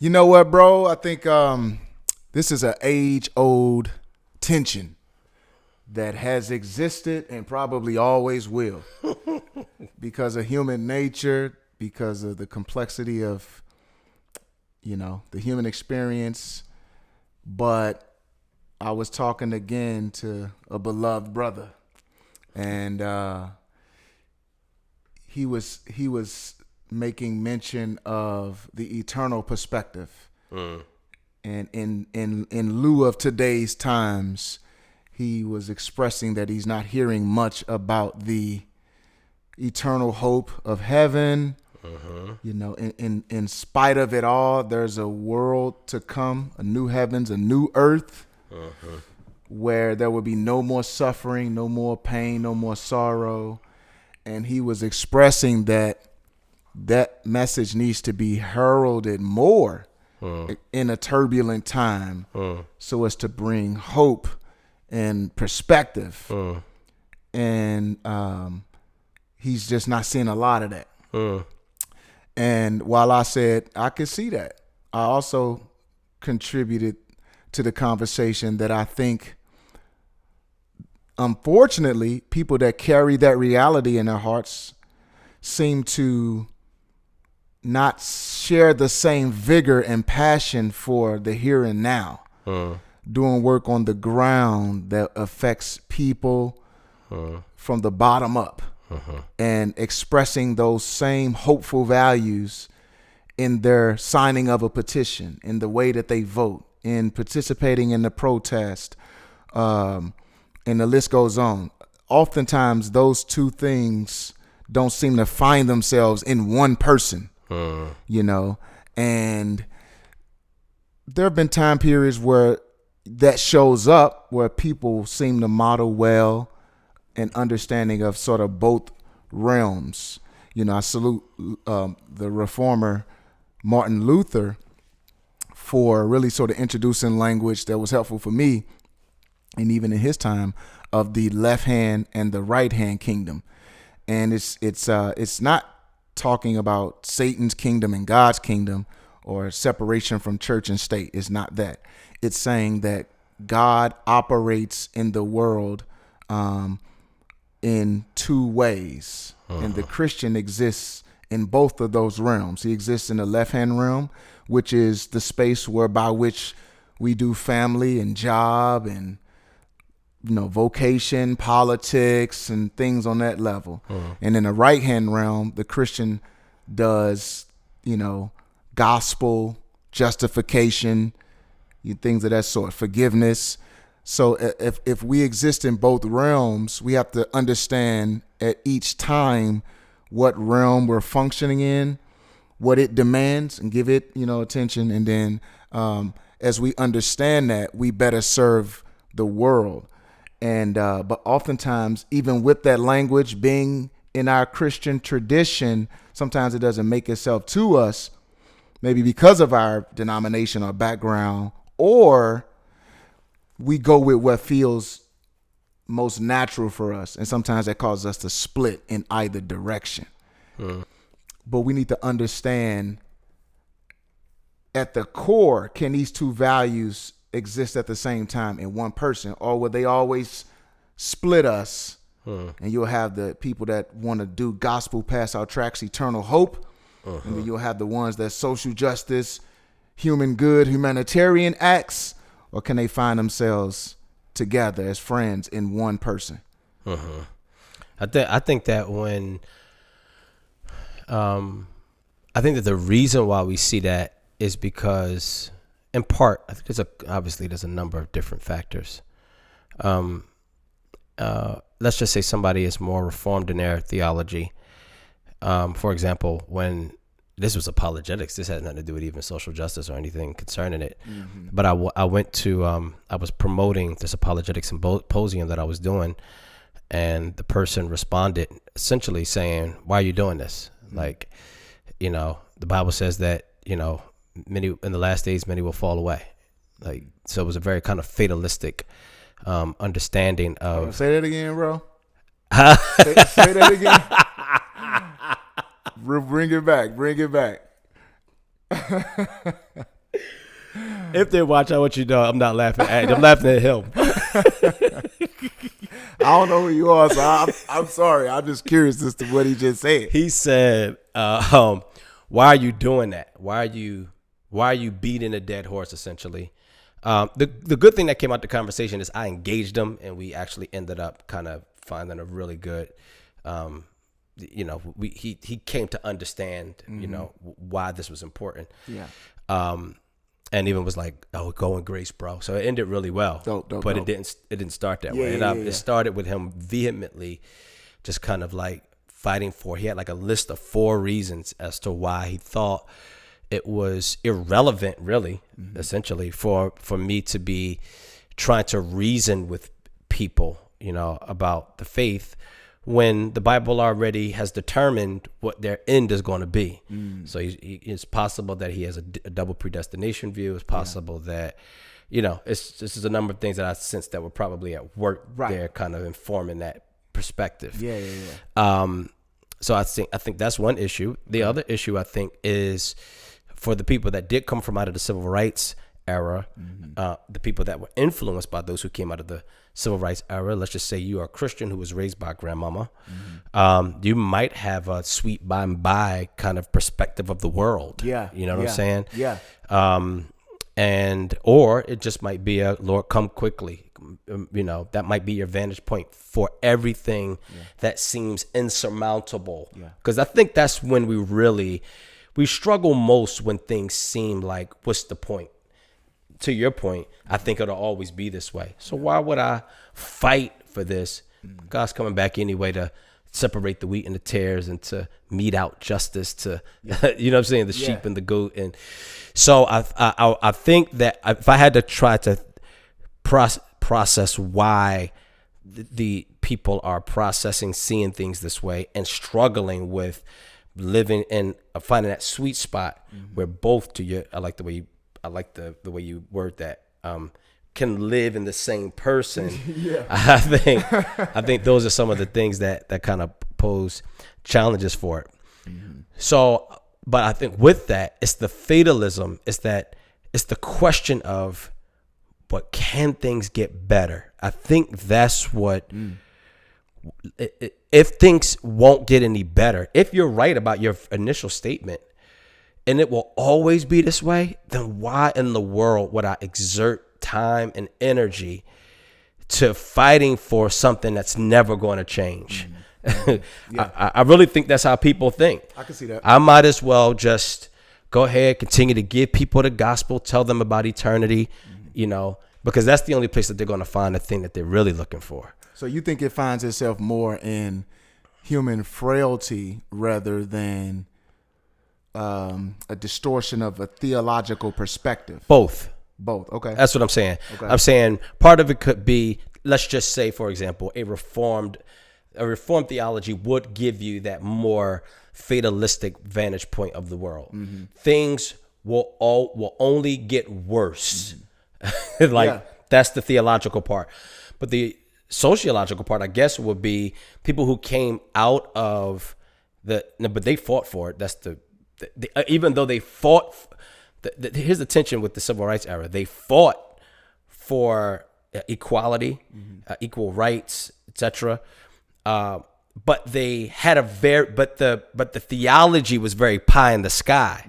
You know what, bro? I think this is an age-old tension that has existed and probably always will because of human nature, because of the complexity of, the human experience. But I was talking again to a beloved brother, and he was making mention of the eternal perspective. And in lieu of today's times, he was expressing that he's not hearing much about the eternal hope of heaven. In spite of it all, there's a world to come, a new heavens, a new earth, where there will be no more suffering, no more pain, no more sorrow. And he was expressing that message needs to be heralded more in a turbulent time, so as to bring hope and perspective. And he's just not seeing a lot of that. And while I said I could see that, I also contributed to the conversation that I think, unfortunately, people that carry that reality in their hearts seem to not share the same vigor and passion for the here and now, doing work on the ground that affects people from the bottom up, and expressing those same hopeful values in their signing of a petition, in the way that they vote, in participating in the protest, and the list goes on. Oftentimes, those two things don't seem to find themselves in one person, and there have been time periods where that shows up, where people seem to model well an understanding of sort of both realms. I salute the reformer Martin Luther for really sort of introducing language that was helpful for me, and even in his time, of the left hand and the right hand kingdom. And it's not talking about Satan's kingdom and God's kingdom, or separation from church and state. It's not that. It's saying that God operates in the world in two ways, and the Christian exists in both of those realms. He exists in the left-hand realm, which is the space by which we do family and job and vocation, politics, and things on that level. And in the right-hand realm, the Christian does, gospel, justification, things of that sort, forgiveness. So if we exist in both realms, we have to understand at each time what realm we're functioning in, what it demands, and give it, attention. And then as we understand that, we better serve the world. And but oftentimes, even with that language being in our Christian tradition, sometimes it doesn't make itself to us, maybe because of our denomination or background, or we go with what feels most natural for us. And sometimes that causes us to split in either direction. But we need to understand, at the core, can these two values exist at the same time in one person, or will they always split us? And you'll have the people that want to do gospel, pass out tracts, eternal hope. And then you'll have the ones that social justice, human good, humanitarian acts. Or can they find themselves together as friends in one person? I think that when I think that the reason why we see that is because, in part, I think there's a number of different factors. Let's just say somebody is more reformed in their theology. For example, when this was apologetics, this had nothing to do with even social justice or anything concerning it. But I went to, I was promoting this apologetics symposium that I was doing, and the person responded essentially saying, "Why are you doing this? Like, the Bible says that, many in the last days, many will fall away." Like, so it was a very kind of fatalistic understanding of. Say that again, bro. say that again. Bring it back. If they watch, I want you to know I'm not laughing at you. I'm laughing at him. I don't know who you are, so I'm sorry. I'm just curious as to what he just said. He said, "Why are you doing that? Why are you beating a dead horse?" Essentially, the good thing that came out the conversation is I engaged him, and we actually ended up kind of finding a really good. He came to understand, why this was important. Yeah. And even was like, "Oh, go in grace, bro." So it ended really well. Dope. It didn't start that way. It started with him vehemently, just kind of like fighting for. He had like a list of 4 reasons as to why he thought it was irrelevant, really, essentially, for me to be trying to reason with people, about the faith, when the Bible already has determined what their end is going to be. So it's possible that he has a double predestination view. It's possible that, this is a number of things that I sense that were probably at work there, kind of informing that perspective. So I think that's one issue. The other issue, I think, is for the people that did come from out of the civil rights era, the people that were influenced by those who came out of the civil rights era. Let's just say you are a Christian who was raised by a grandmama. You might have a sweet by and by kind of perspective of the world. You know what I'm saying? Or it just might be a Lord, come quickly. That might be your vantage point for everything that seems insurmountable. Because I think that's when we struggle most, when things seem like, what's the point? To your point, I think it'll always be this way. So why would I fight for this? God's coming back anyway to separate the wheat and the tares and to mete out justice to, you know what I'm saying, the sheep and the goat. And so I think that if I had to try to process why the people are seeing things this way and struggling with living and finding that sweet spot where both I like the way you word that, can live in the same person. I think those are some of the things that kind of pose challenges for it. So, but I think with that, it's the fatalism. It's the question of, but can things get better? I think that's what. If things won't get any better, if you're right about your initial statement, and it will always be this way, then why in the world would I exert time and energy to fighting for something that's never going to change? I really think that's how people think. I can see that. I might as well just go ahead, continue to give people the gospel, tell them about eternity, because that's the only place that they're going to find the thing that they're really looking for. So you think it finds itself more in human frailty rather than a distortion of a theological perspective? Both. Okay. That's what I'm saying. Okay. I'm saying part of it could be, let's just say, for example, a reformed theology would give you that more fatalistic vantage point of the world. Things will only get worse. That's the theological part. But the sociological part, I guess, would be people who came out of but they fought for it. That's even though they fought, here's the tension with the civil rights era. They fought for equality, equal rights, etc. But they had but the theology was very pie in the sky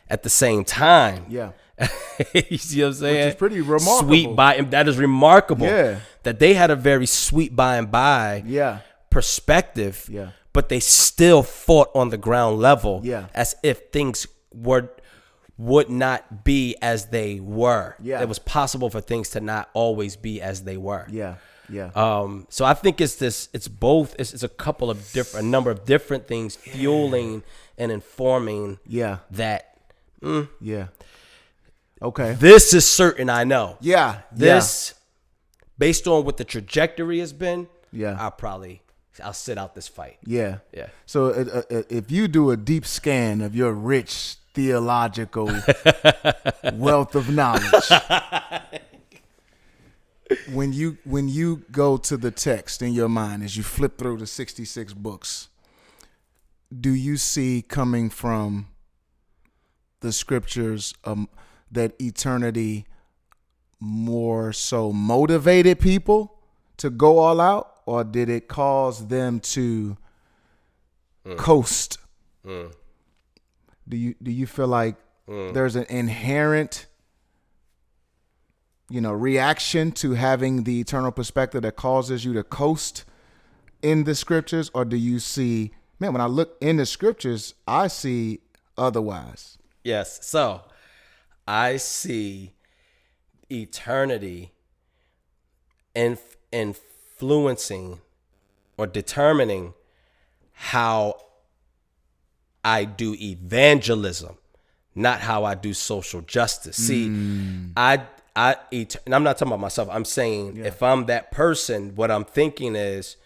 at the same time. You see what I'm saying? Which is pretty remarkable. Sweet by, and that is remarkable. Yeah. That they had a very sweet by and by perspective. Yeah. But they still fought on the ground level, as if things would not be as they were. It was possible for things to not always be as they were. So I think it's both. It's a number of different things fueling and informing that. Okay. This is certain, I know. This, based on what the trajectory has been, I'll sit out this fight. So if you do a deep scan of your rich theological wealth of knowledge, when you go to the text in your mind as you flip through the 66 books, do you see coming from the scriptures that eternity more so motivated people to go all out, or did it cause them to coast? Do you feel like there's an inherent, reaction to having the eternal perspective that causes you to coast in the scriptures? Or do you see, man, when I look in the scriptures, I see otherwise? Yes. So I see eternity influencing or determining how I do evangelism, not how I do social justice. See, and I'm not talking about myself. I'm saying if I'm that person, what I'm thinking is,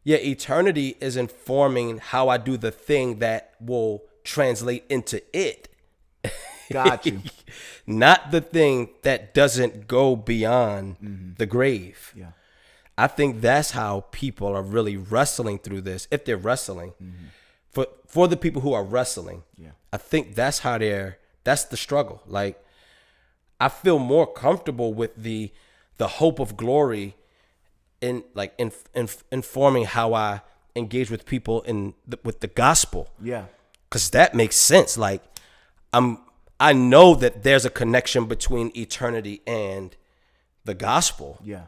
eternity is informing how I do the thing that will translate into it. Got you. Not the thing that doesn't go beyond the grave. Yeah. I think that's how people are really wrestling through this. If they're wrestling, for the people who are wrestling, I think that's how that's the struggle. Like, I feel more comfortable with the hope of glory in informing how I engage with people with the gospel. Yeah. Cause that makes sense. Like, I know that there's a connection between eternity and the gospel. Yeah.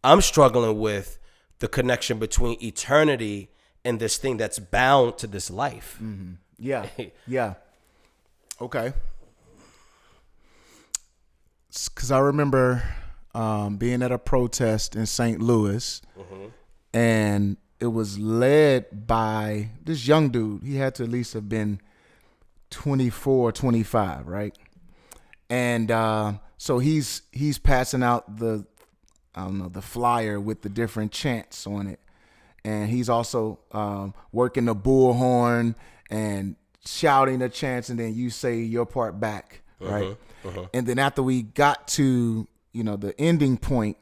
I'm struggling with the connection between eternity and this thing that's bound to this life. Mm-hmm. Yeah. Yeah. Okay. Because I remember being at a protest in St. Louis, and it was led by this young dude. He had to at least have been 24, 25, right? And so he's passing out the flyer with the different chants on it. And he's also working the bullhorn and shouting the chants, and then you say your part back, right? And then after we got to, the ending point,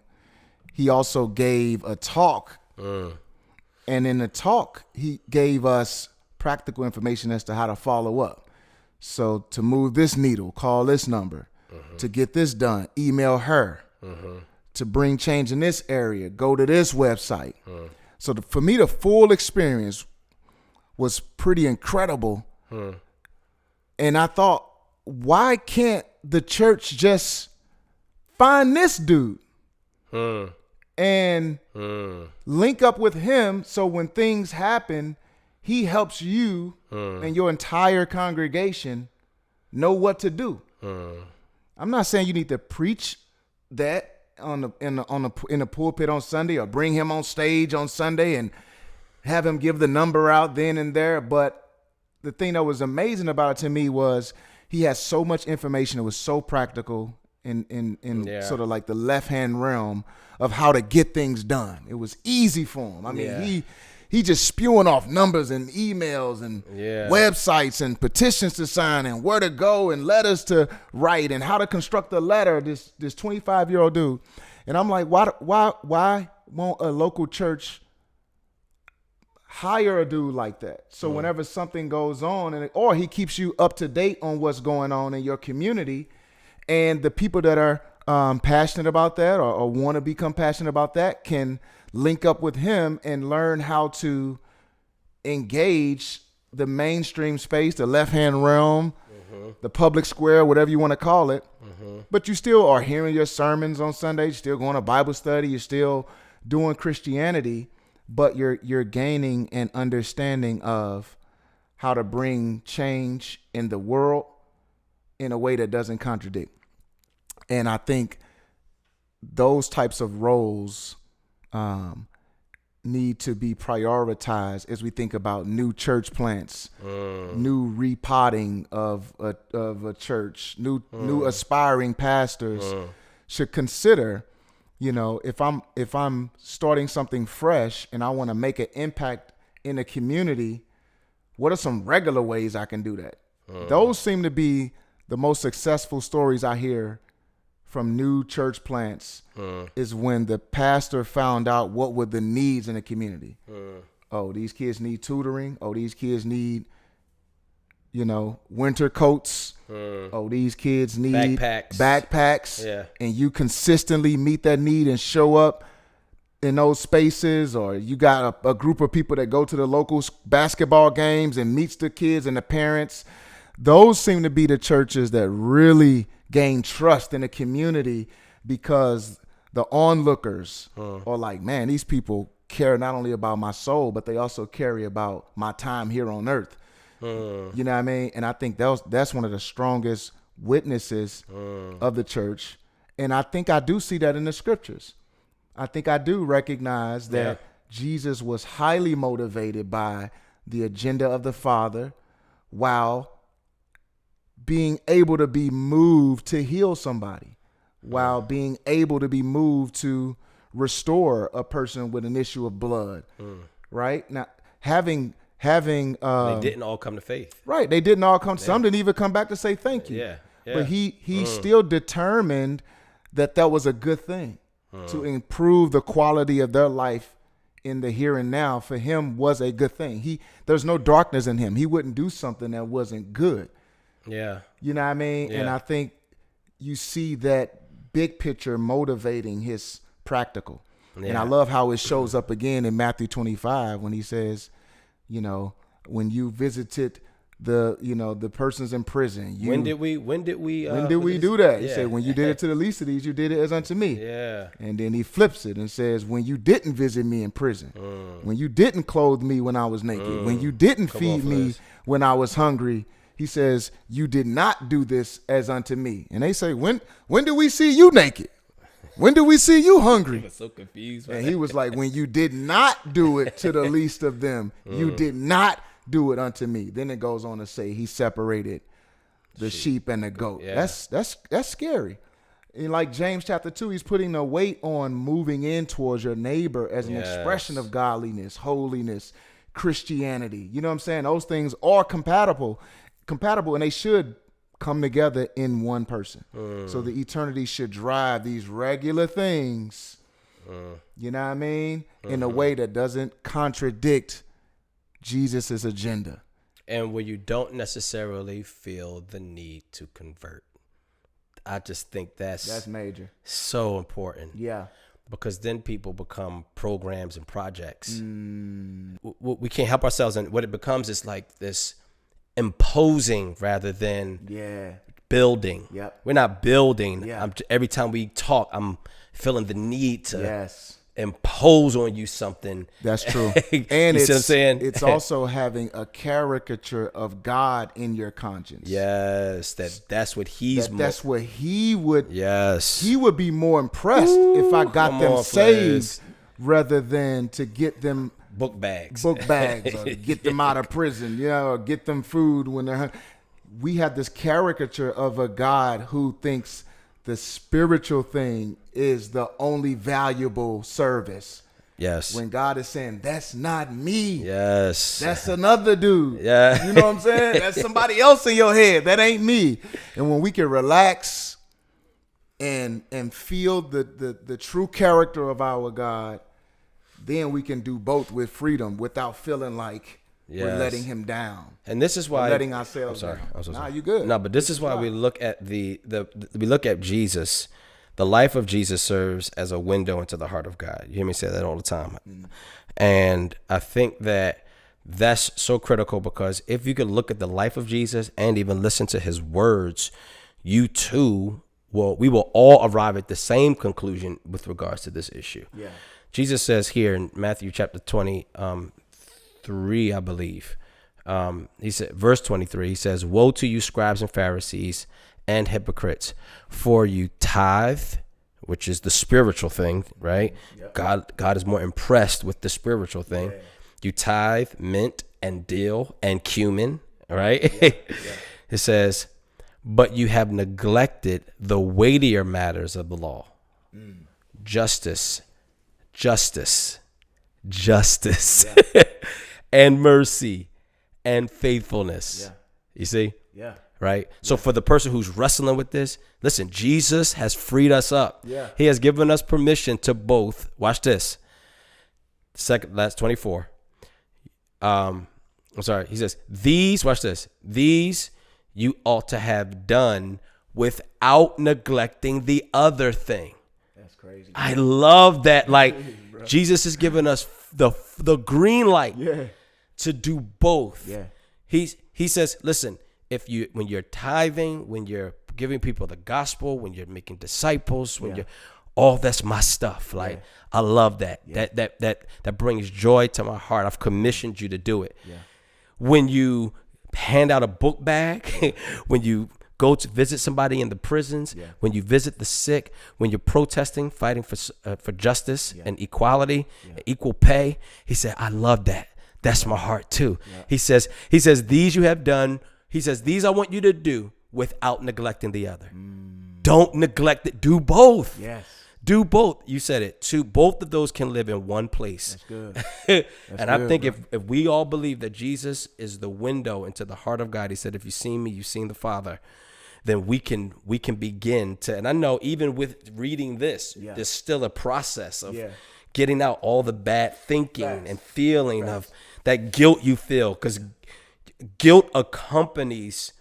he also gave a talk. And in the talk, he gave us practical information as to how to follow up. So to move this needle, call this number. To get this done, email her. To bring change in this area, go to this website. So for me, the full experience was pretty incredible. And I thought, why can't the church just find this dude and link up with him, so when things happen, he helps you and your entire congregation know what to do. I'm not saying you need to preach that in the pulpit on Sunday, or bring him on stage on Sunday and have him give the number out then and there. But the thing that was amazing about it to me was he has so much information. It was so practical in sort of like the left-hand realm of how to get things done. It was easy for him. I mean, he just spewing off numbers and emails and websites and petitions to sign and where to go and letters to write and how to construct a letter. This 25-year-old dude. And I'm like, why won't a local church hire a dude like that? So whenever something goes on, or he keeps you up to date on what's going on in your community, and the people that are passionate about that or want to become passionate about that can link up with him and learn how to engage the mainstream space, the left-hand realm, the public square, whatever you want to call it. But you still are hearing your sermons on Sunday. You're still going to Bible study. You're still doing Christianity, but you're gaining an understanding of how to bring change in the world in a way that doesn't contradict. And I think those types of roles need to be prioritized as we think about new church plants, new repotting of a church, new aspiring pastors should consider, if I'm starting something fresh and I want to make an impact in a community, what are some regular ways I can do that? Those seem to be the most successful stories I hear from new church plants, is when the pastor found out what were the needs in the community. Oh, these kids need tutoring. Oh, these kids need, winter coats. Oh, these kids need backpacks. Yeah. And you consistently meet that need and show up in those spaces, or you got a group of people that go to the local basketball games and meets the kids and the parents. Those seem to be the churches that really gain trust in the community, because the onlookers are like, man, these people care not only about my soul, but they also care about my time here on earth. You know what I mean? And I think that's one of the strongest witnesses of the church. And I think I do see that in the scriptures. I think I do recognize that Jesus was highly motivated by the agenda of the Father, while being able to be moved to heal somebody, while being able to be moved to restore a person with an issue of blood. Right? Now, having they didn't all come to faith. Right. They didn't all come. Some didn't even come back to say thank you. Yeah. But he still determined that was a good thing to improve the quality of their life in the here and now. For him was a good thing. There's no darkness in him. He wouldn't do something that wasn't good. Yeah. You know what I mean? Yeah. And I think you see that big picture motivating his practical. Yeah. And I love how it shows up again in Matthew 25 when he says, when you visited the persons in prison. When did we do that? He said, when you did it to the least of these, you did it as unto me. Yeah. And then he flips it and says, when you didn't visit me in prison, when you didn't clothe me when I was naked, when you didn't feed me when I was hungry, he says, you did not do this as unto me. And they say, when did we see you naked? When did we see you hungry? I was so confused. And he was like, when you did not do it to the least of them, you did not do it unto me. Then it goes on to say he separated the sheep and the goat. Yeah. That's scary. And like James chapter 2, he's putting the weight on moving in towards your neighbor as an expression of godliness, holiness, Christianity. You know what I'm saying? Those things are compatible, and they should come together in one person. So the eternity should drive these regular things, you know what I mean, in a way that doesn't contradict Jesus's agenda. And where you don't necessarily feel the need to convert. I just think that's major. So important. Yeah. Because then people become programs and projects. We can't help ourselves, and what it becomes is like this imposing rather than building. Yep. We're not building. Yeah. Every time we talk, I'm feeling the need to impose on you something. That's true. And you see what I'm saying? It's also having a caricature of God in your conscience. Yes, that's what that's what he would. Yes, he would be more impressed if I got them saved rather than to get them book bags, or get them out of prison, or get them food when they're hungry. We have this caricature of a God who thinks the spiritual thing is the only valuable service. Yes. When God is saying, that's not me. Yes. That's another dude. Yeah. You know what I'm saying? That's somebody else in your head. That ain't me. And when we can relax and feel the true character of our God, then we can do both with freedom without feeling like we're letting him down. And this is why letting ourselves down. I'm so sorry. Nah, you good. No, but this is why we look at we look at Jesus. The life of Jesus serves as a window into the heart of God. You hear me say that all the time. And I think that's so critical, because if you could look at the life of Jesus and even listen to his words, you too we will all arrive at the same conclusion with regards to this issue. Yeah. Jesus says here in Matthew chapter 23, I believe, he said, verse 23, he says, "Woe to you, scribes and Pharisees and hypocrites, for you tithe," which is the spiritual thing, right? Yep. God is more impressed with the spiritual thing. Yeah. You tithe mint and dill and cumin, right? Yeah. It says, "But you have neglected the weightier matters of the law, justice, and mercy and faithfulness." Yeah. You see? Yeah. Right? So for the person who's wrestling with this, listen, Jesus has freed us up. Yeah. He has given us permission to both, watch this, last 24. I'm sorry. He says, watch this. These you ought to have done without neglecting the other thing. That's crazy. I love that. Like, Jesus is giving us the green light to do both. Yeah. He says, listen, when you're tithing, when you're giving people the gospel, when you're making disciples, when you're that's my stuff. Like, I love that. Yeah. That brings joy to my heart. I've commissioned you to do it. Yeah. When you hand out a book bag, when you go to visit somebody in the prisons, when you visit the sick, when you're protesting, fighting for justice and equality, equal pay. He said, I love that. That's my heart too. Yeah. He says, these you have done. He says, these I want you to do without neglecting the other. Don't neglect it. Do both. Yes. Do both. You said it. Both of those can live in one place. That's good. And I think if we all believe that Jesus is the window into the heart of God, he said, if you've seen me, you've seen the Father, then we can begin to, and I know even with reading this, there's still a process of getting out all the bad thinking and feeling of that guilt you feel, because guilt accompanies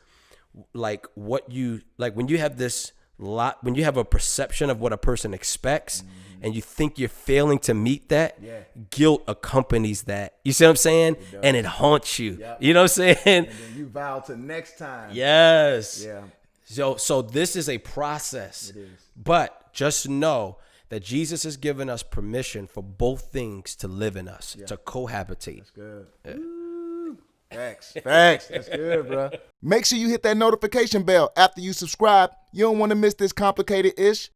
like when you have when you have a perception of what a person expects and you think you're failing to meet that, guilt accompanies that. You see what I'm saying? And it haunts you. Yep. You know what I'm saying? And then you vow to next time. Yes. Yeah. So this is a process. It is. But just know that Jesus has given us permission for both things to live in us, to cohabitate. That's good. Yeah. Facts. That's good, bro. Make sure you hit that notification bell after you subscribe. You don't want to miss this complicated ish.